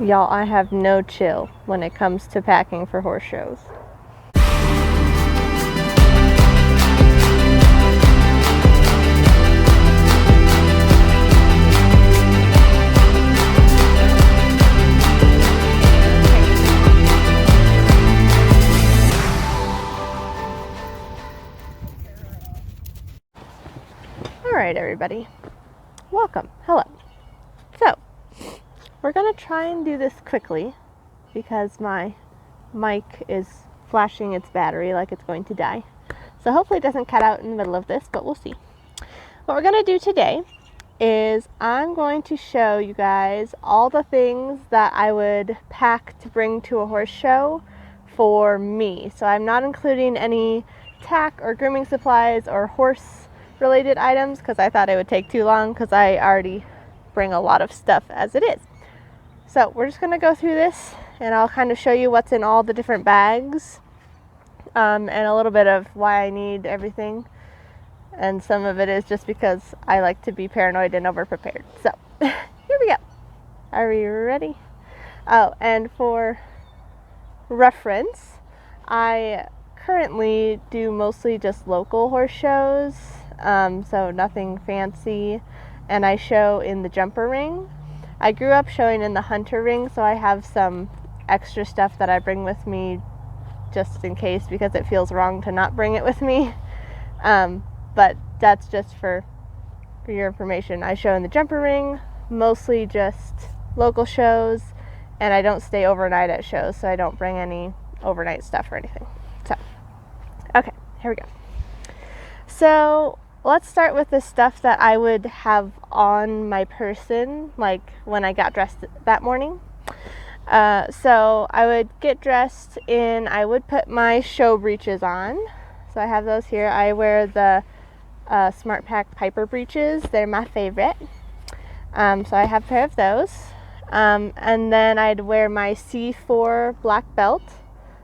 Y'all, I have no chill when it comes to packing for horse shows. Alright everybody, welcome, hello. So, we're going to try and do this quickly because my mic is flashing its battery like it's going to die. So hopefully it doesn't cut out in the middle of this, but we'll see. What we're going to do today is I'm going to show you guys all the things that I would pack to bring to a horse show for me. So I'm not including any tack or grooming supplies or horse related items because I thought it would take too long because I already bring a lot of stuff as it is. So we're just going to go through this and I'll kind of show you what's in all the different bags and a little bit of why I need everything, and some of it is just because I like to be paranoid and over prepared. So here we go. Are we ready? Oh, and for reference, I currently do mostly just local horse shows, so nothing fancy, and I show in the jumper ring. I grew up showing in the hunter ring, so I have some extra stuff that I bring with me just in case because it feels wrong to not bring it with me, but that's just for your information. I show in the jumper ring, mostly just local shows, and I don't stay overnight at shows, so I don't bring any overnight stuff or anything. So, okay, here we go. So let's start with the stuff that I would have on my person, like when I got dressed that morning. So I would get dressed in, I would put my show breeches on. So I have those here. I wear the Smart Pack Piper breeches. They're my favorite. So I have a pair of those. And then I'd wear my C4 black belt,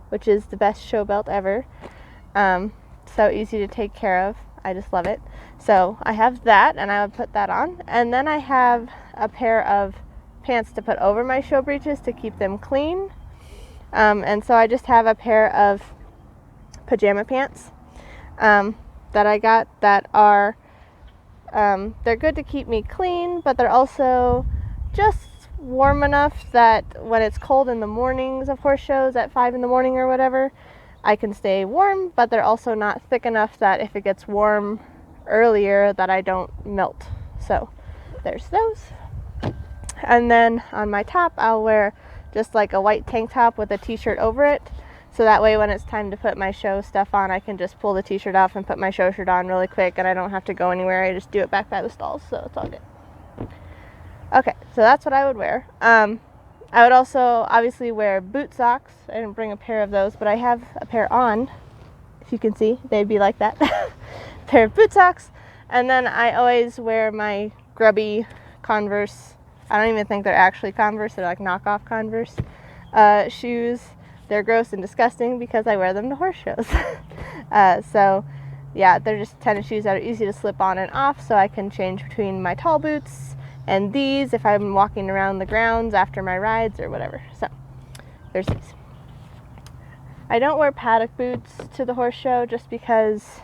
which is the best show belt ever. So easy to take care of. I just love it. So I have that, and I would put that on. And then I have a pair of pants to put over my show breeches to keep them clean. And so I just have a pair of pajama pants that I got that are, they're good to keep me clean, but they're also just warm enough that when it's cold in the mornings of horse shows at 5 in the morning or whatever, I can stay warm, but they're also not thick enough that if it gets warm earlier that I don't melt. So there's those. And then on my top, I'll wear just like a white tank top with a t-shirt over it. So that way when it's time to put my show stuff on, I can just pull the t-shirt off and put my show shirt on really quick, and I don't have to go anywhere. I just do it back by the stalls, so it's all good. Okay, so that's what I would wear. I would also obviously wear boot socks. I didn't bring a pair of those, but I have a pair on. If you can see, they'd be like that. Pair of boot socks. And then I always wear my grubby Converse. I don't even think they're actually Converse. They're like knockoff Converse shoes. They're gross and disgusting because I wear them to horse shows. So yeah, they're just tennis shoes that are easy to slip on and off, so I can change between my tall boots and these if I'm walking around the grounds after my rides or whatever. So there's these. I don't wear paddock boots to the horse show just because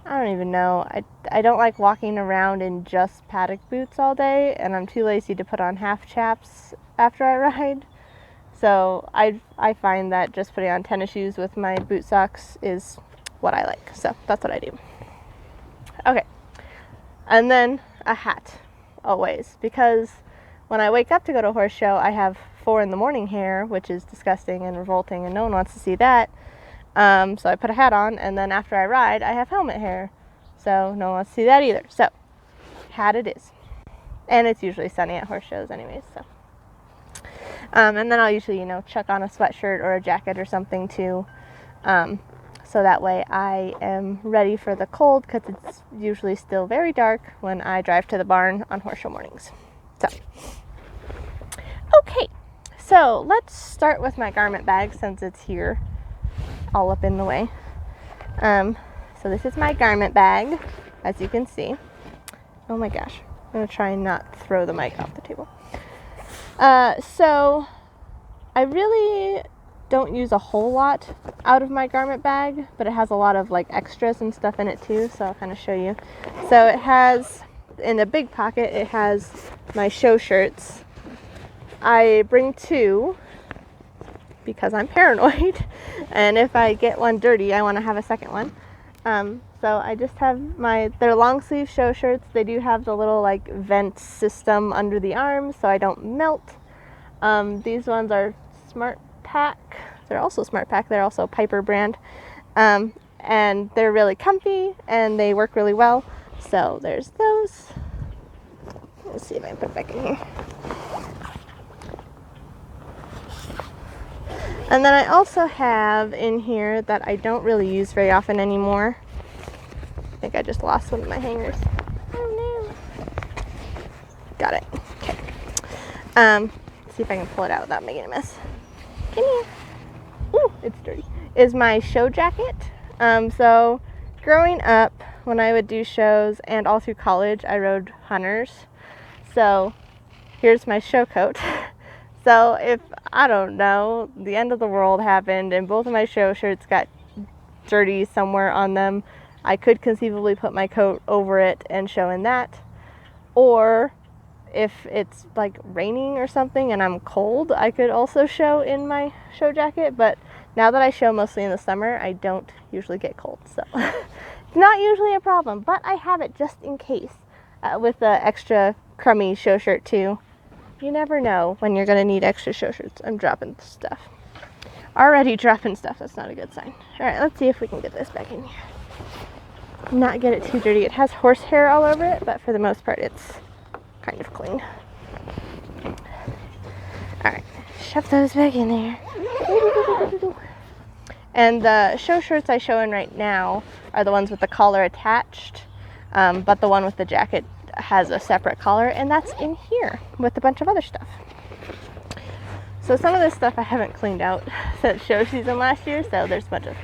I don't even know. I don't like walking around in just paddock boots all day, and I'm too lazy to put on half chaps after I ride. So I find that just putting on tennis shoes with my boot socks is what I like. So that's what I do. Okay. And then a hat. Always, because when I wake up to go to a horse show, I have 4 in the morning hair, which is disgusting and revolting, and no one wants to see that. So I put a hat on, and then after I ride, I have helmet hair, so no one wants to see that either. So hat it is, and it's usually sunny at horse shows, anyways. So, and then I'll usually, chuck on a sweatshirt or a jacket or something too. So that way I am ready for the cold, because it's usually still very dark when I drive to the barn on horse show mornings. So, okay, so let's start with my garment bag since it's here all up in the way. So this is my garment bag, as you can see. Oh my gosh, I'm going to try and not throw the mic off the table. So I really don't use a whole lot out of my garment bag, but it has a lot of like extras and stuff in it too, so I'll kind of show you. So it has, in a big pocket, it has my show shirts. I bring 2 because I'm paranoid, and if I get one dirty, I want to have a second one. So I just have they're long sleeve show shirts. They do have the little like vent system under the arms so I don't melt. These ones are Smart Pack. They're also Smart Pack. They're also Piper brand. And they're really comfy and they work really well. So there's those. Let's see if I can put it back in here. And then I also have in here that I don't really use very often anymore. I think I just lost one of my hangers. Oh no. Got it. Okay. See if I can pull it out without making a mess. Come here. Ooh, it's dirty. Is my show jacket. So growing up, when I would do shows and all through college, I rode hunters. So here's my show coat. So if, I don't know, the end of the world happened and both of my show shirts got dirty somewhere on them, I could conceivably put my coat over it and show in that. Or if it's like raining or something and I'm cold, I could also show in my show jacket. But now that I show mostly in the summer, I don't usually get cold. So it's not usually a problem, but I have it just in case with the extra crummy show shirt too. You never know when you're going to need extra show shirts. I'm dropping stuff. Already dropping stuff. That's not a good sign. All right, let's see if we can get this back in here. Not get it too dirty. It has horsehair all over it, but for the most part, it's kind of clean. All right, shove those back in there. And the show shirts I show in right now are the ones with the collar attached, but the one with the jacket has a separate collar, and that's in here with a bunch of other stuff. So some of this stuff I haven't cleaned out since show season last year, so there's a bunch of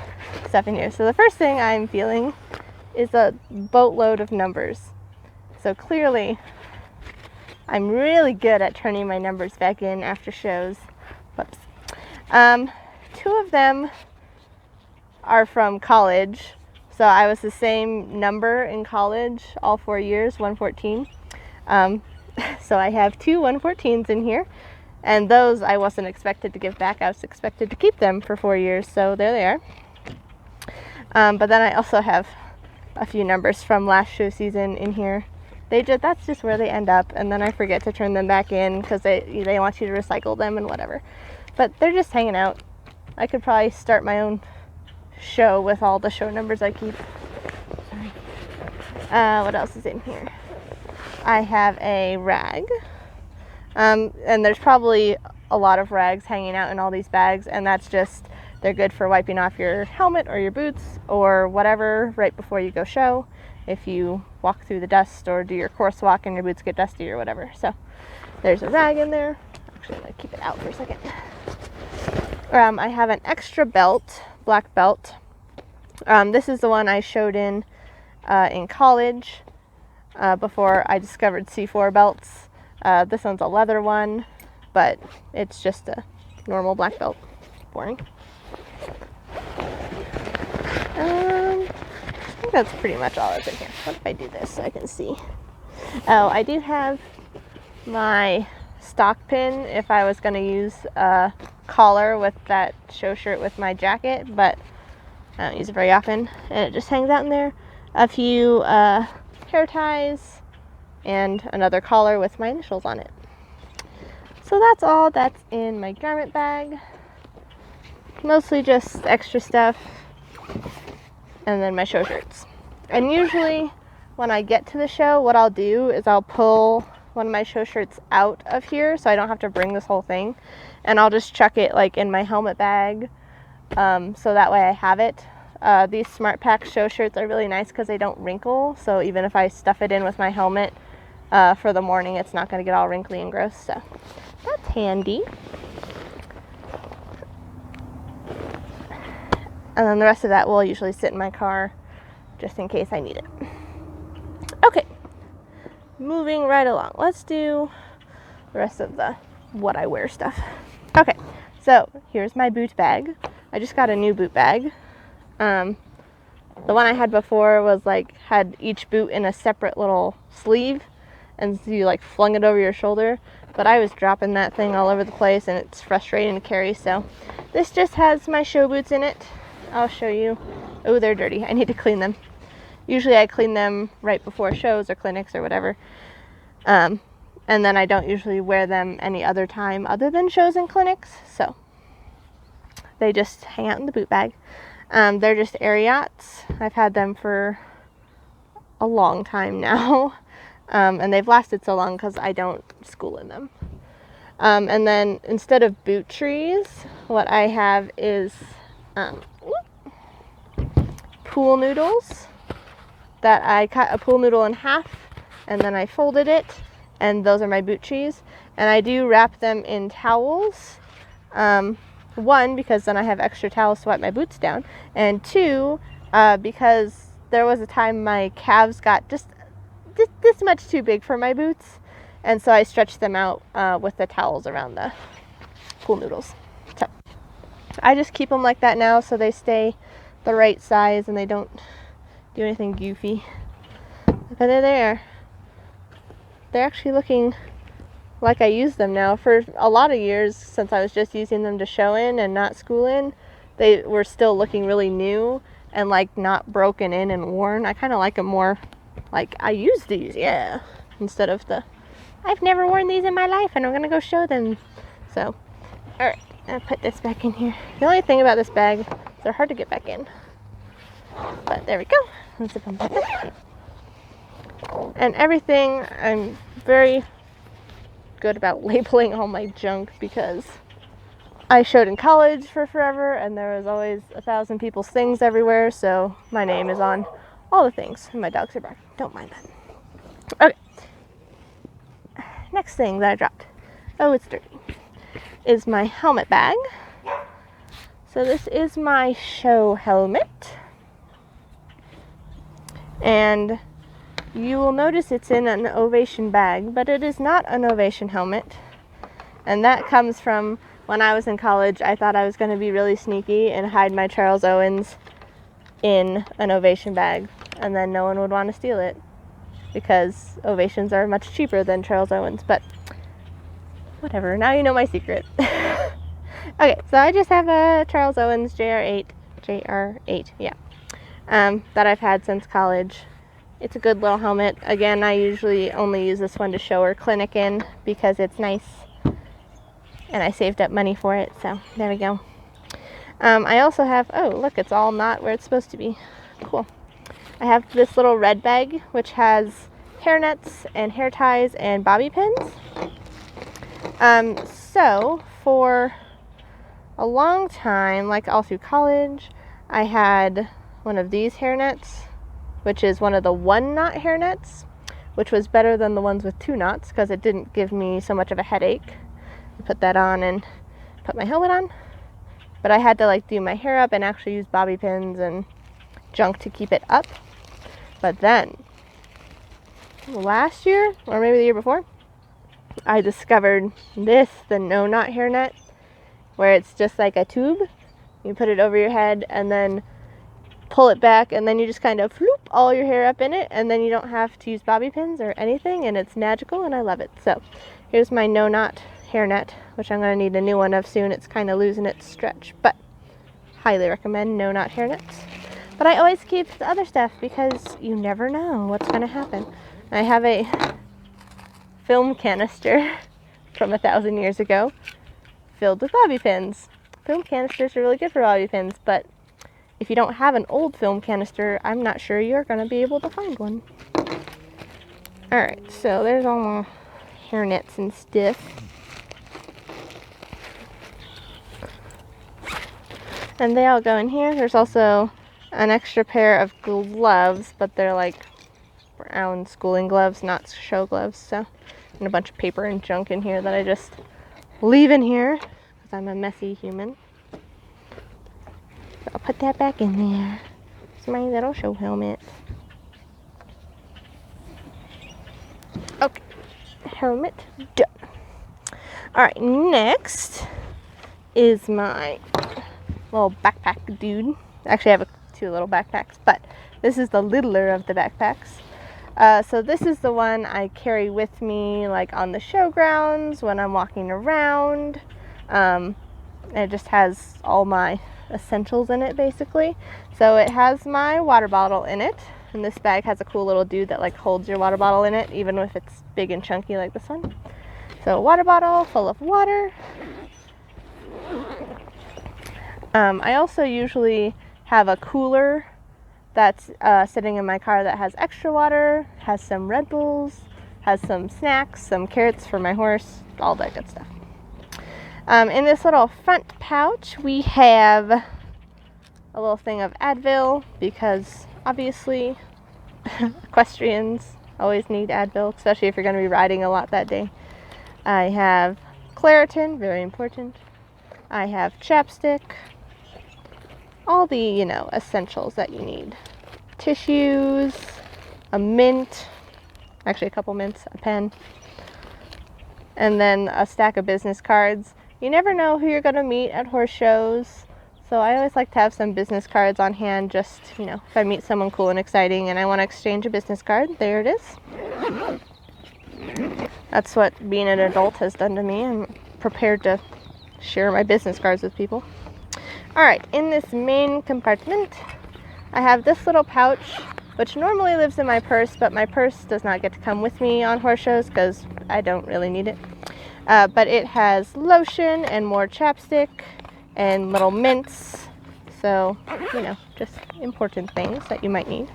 stuff in here. So the first thing I'm feeling is a boatload of numbers. So clearly I'm really good at turning my numbers back in after shows. Whoops. 2 of them are from college. So I was the same number in college all 4 years, 114. So I have 2 114s in here, and those I wasn't expected to give back. I was expected to keep them for 4 years, so there they are. But then I also have a few numbers from last show season in here. That's just where they end up, and then I forget to turn them back in because they want you to recycle them and whatever. But they're just hanging out. I could probably start my own show with all the show numbers I keep. Sorry. What else is in here? I have a rag. And there's probably a lot of rags hanging out in all these bags, and that's just, they're good for wiping off your helmet or your boots or whatever right before you go show. If you walk through the dust or do your course walk and your boots get dusty or whatever. So there's a rag in there. Actually, I'm going to keep it out for a second. I have an extra belt, black belt. This is the one I showed in college before I discovered C4 belts. This one's a leather one, but it's just a normal black belt. Boring. I think that's pretty much all that's in here. What if I do this so I can see? Oh, I do have my stock pin if I was going to use a collar with that show shirt with my jacket, but I don't use it very often, and it just hangs out in there. A few hair ties and another collar with my initials on it. So that's all that's in my garment bag. Mostly just extra stuff, and then my show shirts. And usually when I get to the show, what I'll do is I'll pull one of my show shirts out of here so I don't have to bring this whole thing, and I'll just chuck it like in my helmet bag, so that way I have it. These Smart Pack show shirts are really nice because they don't wrinkle, so even if I stuff it in with my helmet for the morning, it's not going to get all wrinkly and gross, so that's handy. And then the rest of that will usually sit in my car just in case I need it. Okay, moving right along. Let's do the rest of the what I wear stuff. Okay, so here's my boot bag. I just got a new boot bag. The one I had before was like, had each boot in a separate little sleeve, and so you like flung it over your shoulder, but I was dropping that thing all over the place and it's frustrating to carry, so this just has my show boots in it. I'll show you. Oh, they're dirty. I need to clean them. Usually I clean them right before shows or clinics or whatever. And then I don't usually wear them any other time other than shows and clinics. So they just hang out in the boot bag. They're just Ariats. I've had them for a long time now. And they've lasted so long because I don't school in them. And then instead of boot trees, what I have is pool noodles. That I cut a pool noodle in half and then I folded it, and those are my boot trees. And I do wrap them in towels. One, because then I have extra towels to wipe my boots down, and two, because there was a time my calves got just this much too big for my boots, and so I stretched them out with the towels around the pool noodles. So I just keep them like that now so they stay the right size and they don't do anything goofy. But they're there. They're actually looking like I use them now. For a lot of years, since I was just using them to show in and not school in, they were still looking really new and like not broken in and worn. I kind of like them more like I used these, yeah, instead of the I've never worn these in my life and I'm gonna go show them. So, alright, I'll put this back in here. The only thing about this bag is they're hard to get back in. But there we go. Let's zip them back up. And everything, I'm very good about labeling all my junk because I showed in college for forever and there was always 1,000 people's things everywhere, so my name is on all the things. And my dogs are barking. Don't mind that. Okay. Next thing that I dropped, oh, it's dirty, is my helmet bag. So this is my show helmet. And you will notice it's in an Ovation bag, but it is not an Ovation helmet. And that comes from when I was in college. I thought I was going to be really sneaky and hide my Charles Owens in an Ovation bag, and then no one would want to steal it because Ovations are much cheaper than Charles Owens, but whatever, now you know my secret. Okay, so I just have a Charles Owens JR8, yeah, that I've had since college. It's a good little helmet. Again, I usually only use this one to show or clinic in because it's nice and I saved up money for it, so there we go. I also have, oh look, it's all not where it's supposed to be. Cool. I have this little red bag which has hair nets and hair ties and bobby pins. So for a long time, like all through college, I had one of these hair nets, which is one of the 1-knot hair nets, which was better than the ones with 2 knots because it didn't give me so much of a headache. I put that on and put my helmet on. But I had to like do my hair up and actually use bobby pins and junk to keep it up. But then last year, or maybe the year before, I discovered this, the no-knot hair net, where it's just like a tube. You put it over your head and then pull it back, and then you just kind of floop all your hair up in it, and then you don't have to use bobby pins or anything, and it's magical and I love it. So here's my no-knot hair net, which I'm going to need a new one of soon. It's kind of losing its stretch, but highly recommend no-knot hair nets. But I always keep the other stuff because you never know what's going to happen. I have a film canister from 1,000 years ago filled with bobby pins. Film canisters are really good for bobby pins, but if you don't have an old film canister, I'm not sure you're going to be able to find one. Alright, so there's all my hair nets and stuff. And they all go in here. There's also an extra pair of gloves, but they're like brown schooling gloves, not show gloves. So, and a bunch of paper and junk in here that I just leave in here because I'm a messy human. So I'll put that back in there. It's my little show helmet. Okay, helmet done. Alright, next is my little backpack dude. Actually, I have two little backpacks, but this is the littler of the backpacks. So this is the one I carry with me, like on the showgrounds, when I'm walking around. It just has all my essentials in it, basically. So it has my water bottle in it, and this bag has a cool little dude that like holds your water bottle in it, even if it's big and chunky like this one. So a water bottle full of water. I also usually have a cooler that's sitting in my car that has extra water, has some Red Bulls, has some snacks, some carrots for my horse, all that good stuff. In this little front pouch, we have a little thing of Advil, because obviously equestrians always need Advil, especially if you're going to be riding a lot that day. I have Claritin, very important. I have chapstick, all the, essentials that you need. Tissues, a mint, actually a couple mints, a pen, and then a stack of business cards. You never know who you're going to meet at horse shows, so I always like to have some business cards on hand, just, if I meet someone cool and exciting and I want to exchange a business card, there it is. That's what being an adult has done to me. I'm prepared to share my business cards with people. Alright, in this main compartment, I have this little pouch, which normally lives in my purse, but my purse does not get to come with me on horse shows because I don't really need it. But it has lotion and more chapstick and little mints, so, just important things that you might need.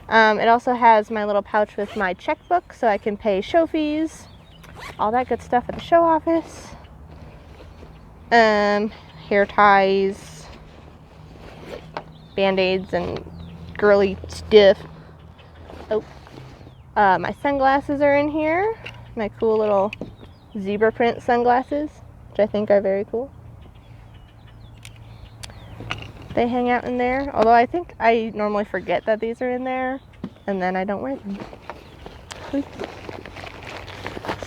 It also has my little pouch with my checkbook, so I can pay show fees, all that good stuff at the show office. Hair ties, band-aids, and girly stuff. Oh, my sunglasses are in here. My cool little zebra print sunglasses, which I think are very cool. They hang out in there, although I think I normally forget that these are in there, and then I don't wear them.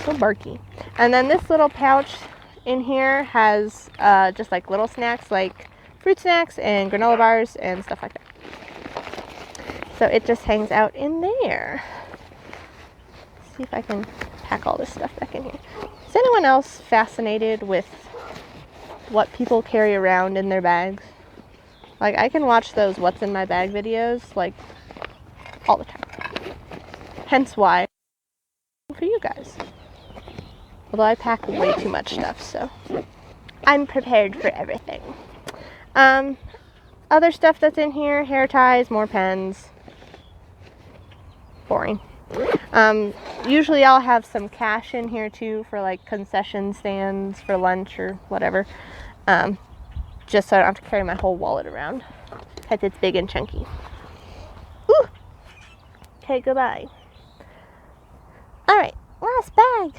So barky. And then this little pouch in here has just like little snacks, like fruit snacks and granola bars and stuff like that. So it just hangs out in there. Let's see if I can pack all this stuff back in here. Is anyone else fascinated with what people carry around in their bags? Like, I can watch those what's in my bag videos, like, all the time. Hence why, for you guys. Although I pack way too much stuff, so I'm prepared for everything. Other stuff that's in here, hair ties, more pens. Boring. Usually I'll have some cash in here too for like concession stands for lunch or whatever. Just so I don't have to carry my whole wallet around, because it's big and chunky. Ooh! Okay, goodbye. Alright, last bag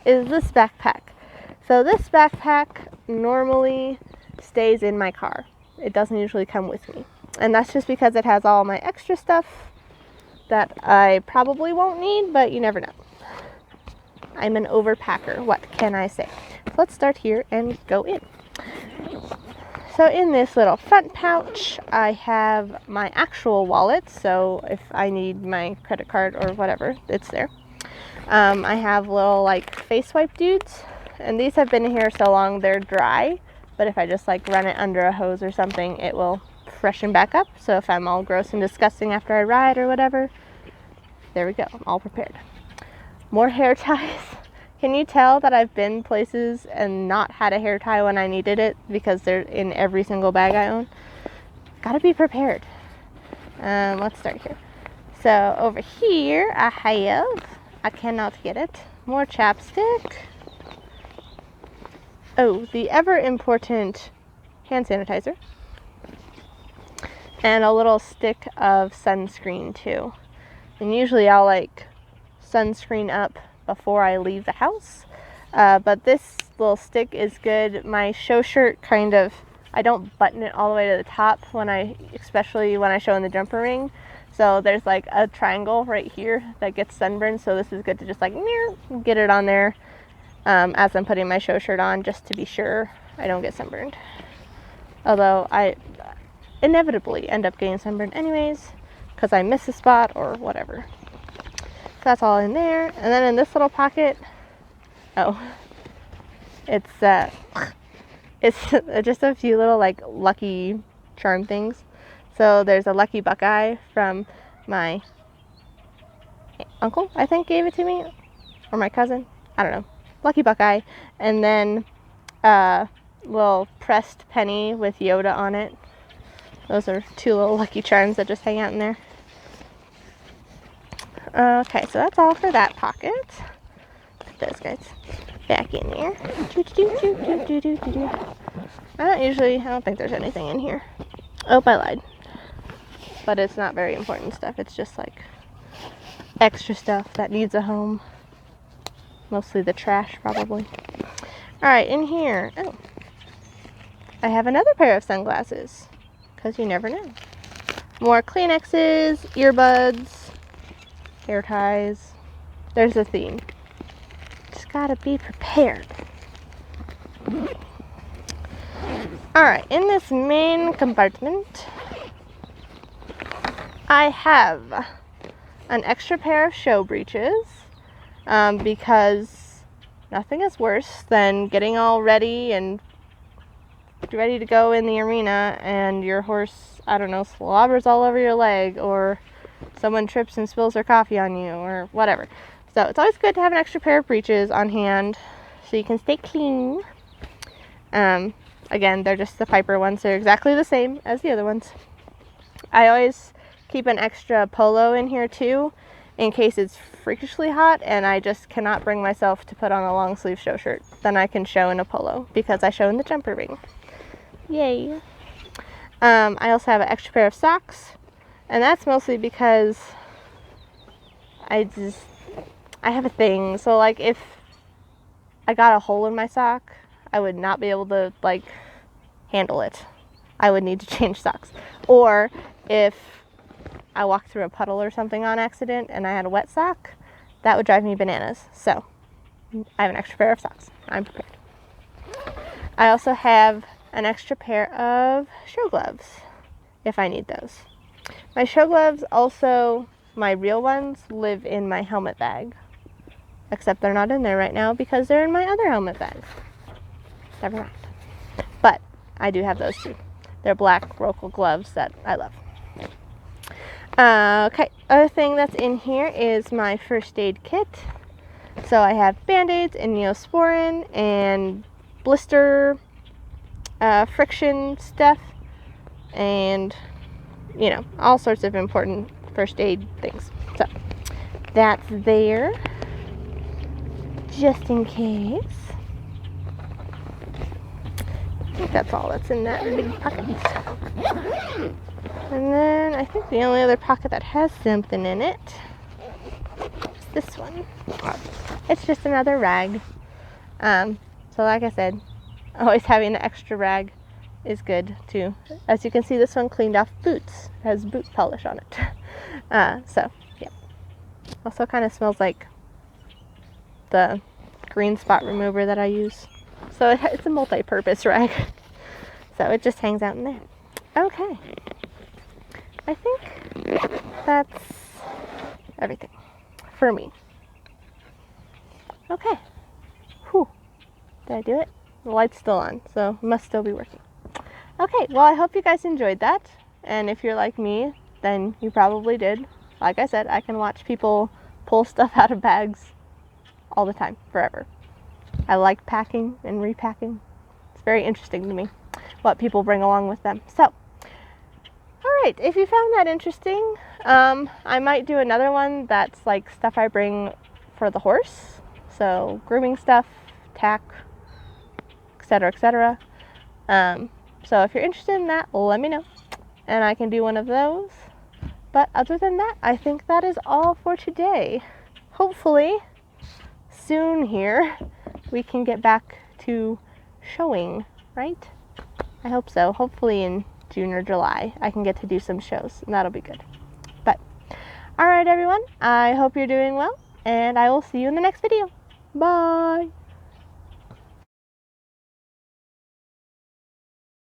is this backpack. So this backpack normally stays in my car. It doesn't usually come with me. And that's just because it has all my extra stuff that I probably won't need, but you never know. I'm an overpacker, what can I say? So let's start here and go in. So in this little front pouch, I have my actual wallet, so if I need my credit card or whatever, it's there. I have little like face wipe dudes, and these have been here so long they're dry, but if I just like run it under a hose or something, it will freshen back up. So if I'm all gross and disgusting after I ride or whatever, there we go, I'm all prepared. More hair ties. Can you tell that I've been places and not had a hair tie when I needed it, because they're in every single bag I own? Gotta be prepared. Let's start here. So over here I cannot get it, more chapstick. Oh, the ever important hand sanitizer. And a little stick of sunscreen too. And usually I'll like sunscreen up before I leave the house. But this little stick is good. My show shirt I don't button it all the way to the top especially when I show in the jumper ring. So there's like a triangle right here that gets sunburned. So this is good to just like get it on there as I'm putting my show shirt on, just to be sure I don't get sunburned. Although I inevitably end up getting sunburned anyways, because I miss a spot or whatever. So that's all in there. And then in this little pocket, it's just a few little like lucky charm things. So there's a lucky buckeye from my uncle, I think, gave it to me, or my cousin, I don't know. Lucky buckeye. And then little pressed penny with Yoda on it. Those are 2 little lucky charms that just hang out in there. Okay, so that's all for that pocket. Put those guys back in there. I don't think there's anything in here. Oh, I lied. But it's not very important stuff. It's just like extra stuff that needs a home. Mostly the trash, probably. Alright, in here. Oh. I have another pair of sunglasses. Because you never know. More Kleenexes, earbuds, hair ties. There's a theme. Just gotta be prepared. Alright, in this main compartment, I have an extra pair of show breeches, because nothing is worse than getting all ready and ready to go in the arena and your horse, I don't know, slobbers all over your leg, or someone trips and spills their coffee on you, or whatever. So it's always good to have an extra pair of breeches on hand so you can stay clean. Again, they're just the Piper ones. They're exactly the same as the other ones. I always keep an extra polo in here too, in case it's freakishly hot and I just cannot bring myself to put on a long sleeve show shirt. Then I can show in a polo, because I show in the jumper ring. Yay. I also have an extra pair of socks, and that's mostly because I have a thing. So like if I got a hole in my sock, I would not be able to like handle it. I would need to change socks. Or if I walked through a puddle or something on accident and I had a wet sock, that would drive me bananas. So I have an extra pair of socks. I'm prepared. I also have an extra pair of show gloves if I need those. My show gloves, also my real ones, live in my helmet bag, except they're not in there right now because they're in my other helmet bag. Never mind. But I do have those too. They're black local gloves that I love. Okay, other thing that's in here is my first aid kit. So I have Band-Aids and Neosporin and blister friction stuff, and you know, all sorts of important first aid things. So that's there just in case. I think that's all that's in that big pocket. And then I think the only other pocket that has something in it is this one. It's just another rag. So like I said, always having an extra rag is good too. As you can see, this one cleaned off boots. It has boot polish on it. So yeah. Also kind of smells like the green spot remover that I use. So it's a multi-purpose rag. So it just hangs out in there. Okay. I think that's everything for me. Okay. Whew. Did I do it? The light's still on, so it must still be working. Okay, well, I hope you guys enjoyed that. And if you're like me, then you probably did. Like I said, I can watch people pull stuff out of bags all the time, forever. I like packing and repacking. It's very interesting to me what people bring along with them. So, alright, if you found that interesting, I might do another one that's like stuff I bring for the horse. So, grooming stuff, tack, etc., etc. So if you're interested in that, let me know, and I can do one of those. But other than that, I think that is all for today. Hopefully, soon here, we can get back to showing, right? I hope so. Hopefully in June or July, I can get to do some shows, and that'll be good. But Alright everyone, I hope you're doing well, and I will see you in the next video. Bye!